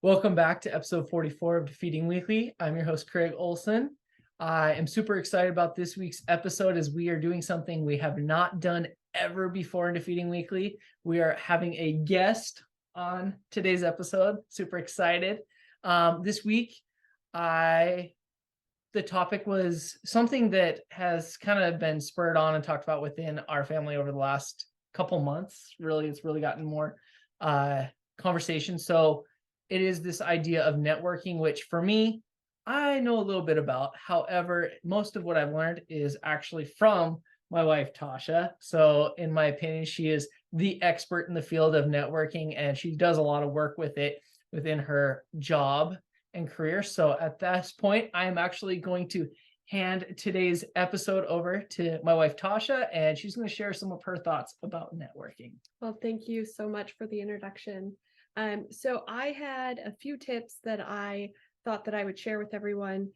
Welcome back to episode 44 of Defeating Weekly. I'm your host, Craig Olson. I am super excited about this week's episode as we are doing something we have not done ever before in Defeating Weekly. We are having a guest on today's episode. Super excited. This week, the topic was something that has kind of been spurred on and talked about within our family over the last couple months. Really, it's really gotten more conversation. So it is this idea of networking, which for me, I know a little bit about. However, most of what I've learned is actually from my wife, Tasha. So, in my opinion, she is the expert in the field of networking and she does a lot of work with it within her job and career. So, at this point, I am actually going to hand today's episode over to my wife, Tasha, and she's going to share some of her thoughts about networking. Well, thank you so much for the introduction. So I had a few tips that I thought that I would share with everyone.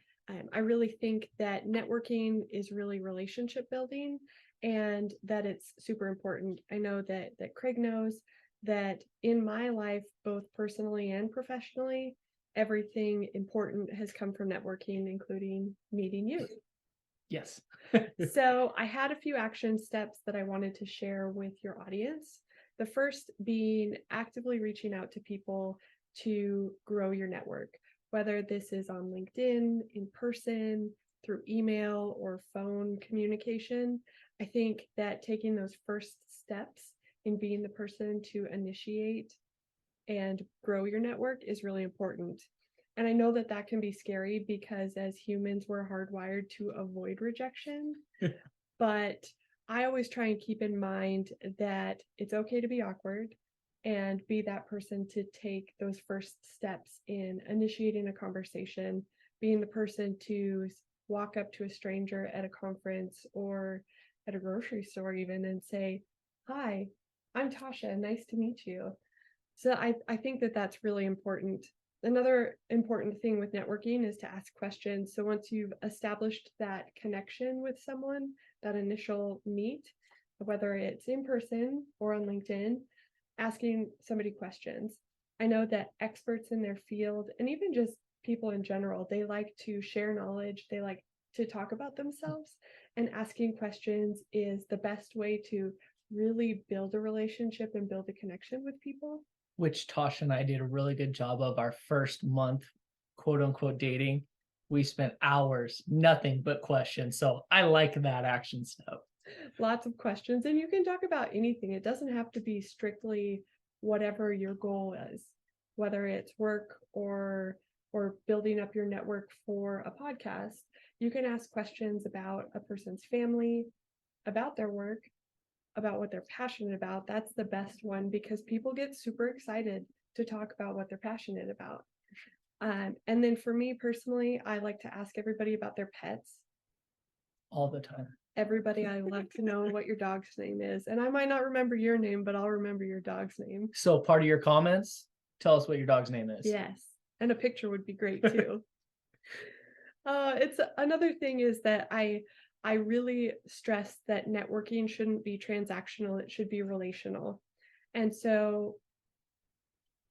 I really think that networking is really relationship building and that it's super important. I know that Craig knows that in my life, both personally and professionally, everything important has come from networking, including meeting you. Yes. So I had a few action steps that I wanted to share with your audience. The first being actively reaching out to people to grow your network, whether this is on LinkedIn, in person, through email or phone communication. I think that taking those first steps in being the person to initiate and grow your network is really important. And I know that that can be scary because as humans, we're hardwired to avoid rejection. But I always try and keep in mind that it's okay to be awkward and be that person to take those first steps in initiating a conversation, being the person to walk up to a stranger at a conference or at a grocery store even and say, "Hi, I'm Tasha, nice to meet you." So I think that that's really important. Another important thing with networking is to ask questions. So once you've established that connection with someone, that initial meet, whether it's in person or on LinkedIn, asking somebody questions. I know that experts in their field and even just people in general, they like to share knowledge, they like to talk about themselves, and asking questions is the best way to really build a relationship and build a connection with people. Which Tasha and I did a really good job of our first month, quote unquote, dating. We spent hours, nothing but questions. So I like that action step. Lots of questions, and you can talk about anything. It doesn't have to be strictly whatever your goal is, whether it's work or building up your network for a podcast. You can ask questions about a person's family, about their work, about what they're passionate about. That's the best one because people get super excited to talk about what they're passionate about. And then for me personally, I like to ask everybody about their pets. All the time. Everybody, I love to know what your dog's name is. And I might not remember your name, but I'll remember your dog's name. So part of your comments, tell us what your dog's name is. Yes. And a picture would be great too. It's another thing is that I really stress that networking shouldn't be transactional, it should be relational. And so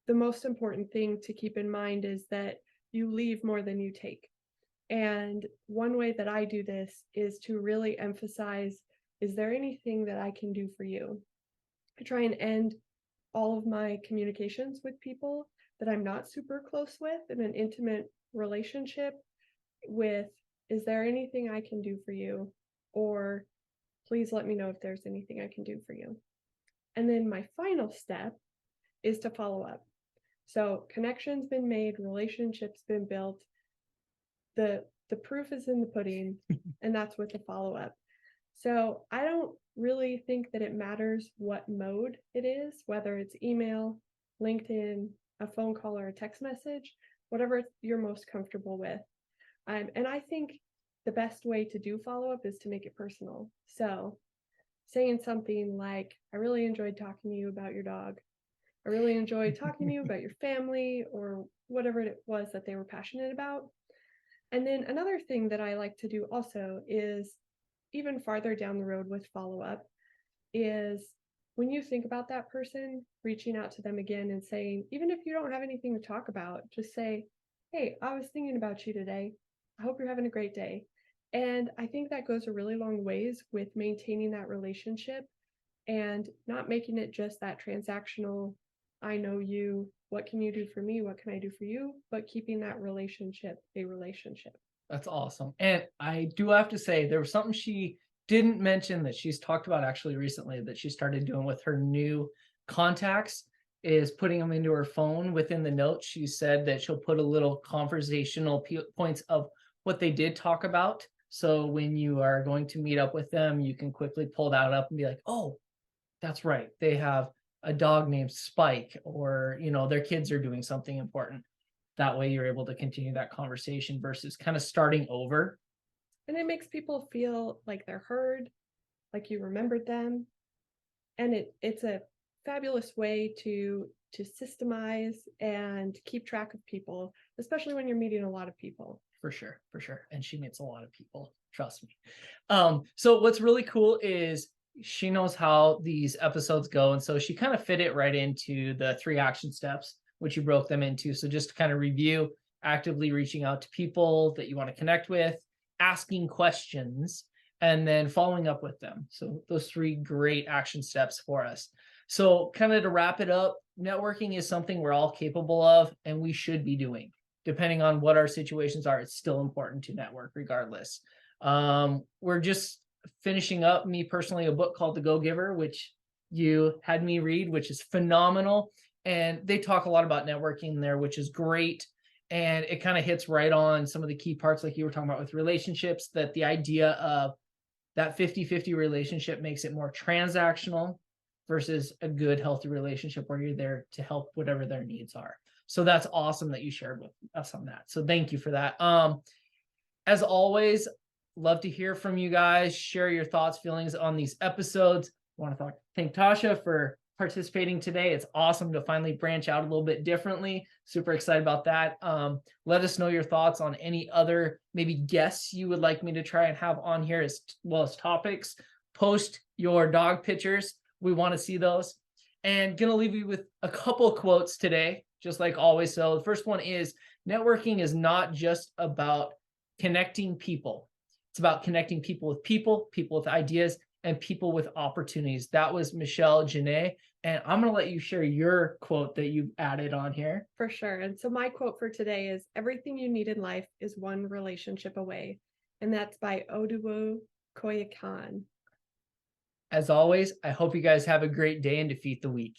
the most important thing to keep in mind is that you leave more than you take. And one way that I do this is to really emphasize, is there anything that I can do for you? I try and end all of my communications with people that I'm not super close with in an intimate relationship with, is there anything I can do for you? Or please let me know if there's anything I can do for you. And then my final step is to follow up. So connections been made, relationships been built. The proof is in the pudding, and that's with the follow-up. So I don't really think that it matters what mode it is, whether it's email, LinkedIn, a phone call, or a text message, whatever you're most comfortable with. And I think the best way to do follow-up is to make it personal. So saying something like, I really enjoyed talking to you about your dog. I really enjoyed talking to you about your family or whatever it was that they were passionate about. And then another thing that I like to do also is even farther down the road with follow-up is when you think about that person, reaching out to them again and saying, even if you don't have anything to talk about, just say, "Hey, I was thinking about you today. I hope you're having a great day." And I think that goes a really long ways with maintaining that relationship and not making it just that transactional, I know you, what can you do for me? What can I do for you? But keeping that relationship a relationship. That's awesome. And I do have to say, there was something she didn't mention that she's talked about actually recently that she started doing with her new contacts is putting them into her phone within the notes. She said that she'll put a little conversational points of what they did talk about. So when you are going to meet up with them, you can quickly pull that up and be like, oh, that's right. They have a dog named Spike, or, their kids are doing something important. That way you're able to continue that conversation versus kind of starting over. And it makes people feel like they're heard, like you remembered them. And it's a fabulous way to systemize and keep track of people, especially when you're meeting a lot of people. For sure, for sure. And she meets a lot of people, trust me. So what's really cool is she knows how these episodes go. And so she kind of fit it right into the 3 action steps, which you broke them into. So just to kind of review, actively reaching out to people that you want to connect with, asking questions, and then following up with them. So those 3 great action steps for us. So kind of to wrap it up, networking is something we're all capable of and we should be doing. Depending on what our situations are, it's still important to network regardless. We're just finishing up, me personally, a book called The Go Giver, which you had me read, which is phenomenal. And they talk a lot about networking there, which is great. And it kind of hits right on some of the key parts, like you were talking about with relationships, that the idea of that 50-50 relationship makes it more transactional versus a good, healthy relationship where you're there to help whatever their needs are. So that's awesome that you shared with us on that. So thank you for that. As always, love to hear from you guys. Share your thoughts, feelings on these episodes. I want to thank Tasha for participating today. It's awesome to finally branch out a little bit differently. Super excited about that. Let us know your thoughts on any other maybe guests you would like me to try and have on here as well as topics. Post your dog pictures. We want to see those. And gonna leave you with a couple quotes today, just like always. So the first one is, networking is not just about connecting people. It's about connecting people, people with ideas, and people with opportunities. That was Michelle Janae. And I'm going to let you share your quote that you added on here. For sure. And so my quote for today is, everything you need in life is one relationship away. And that's by Oduwo Koyakan. As always, I hope you guys have a great day and defeat the week.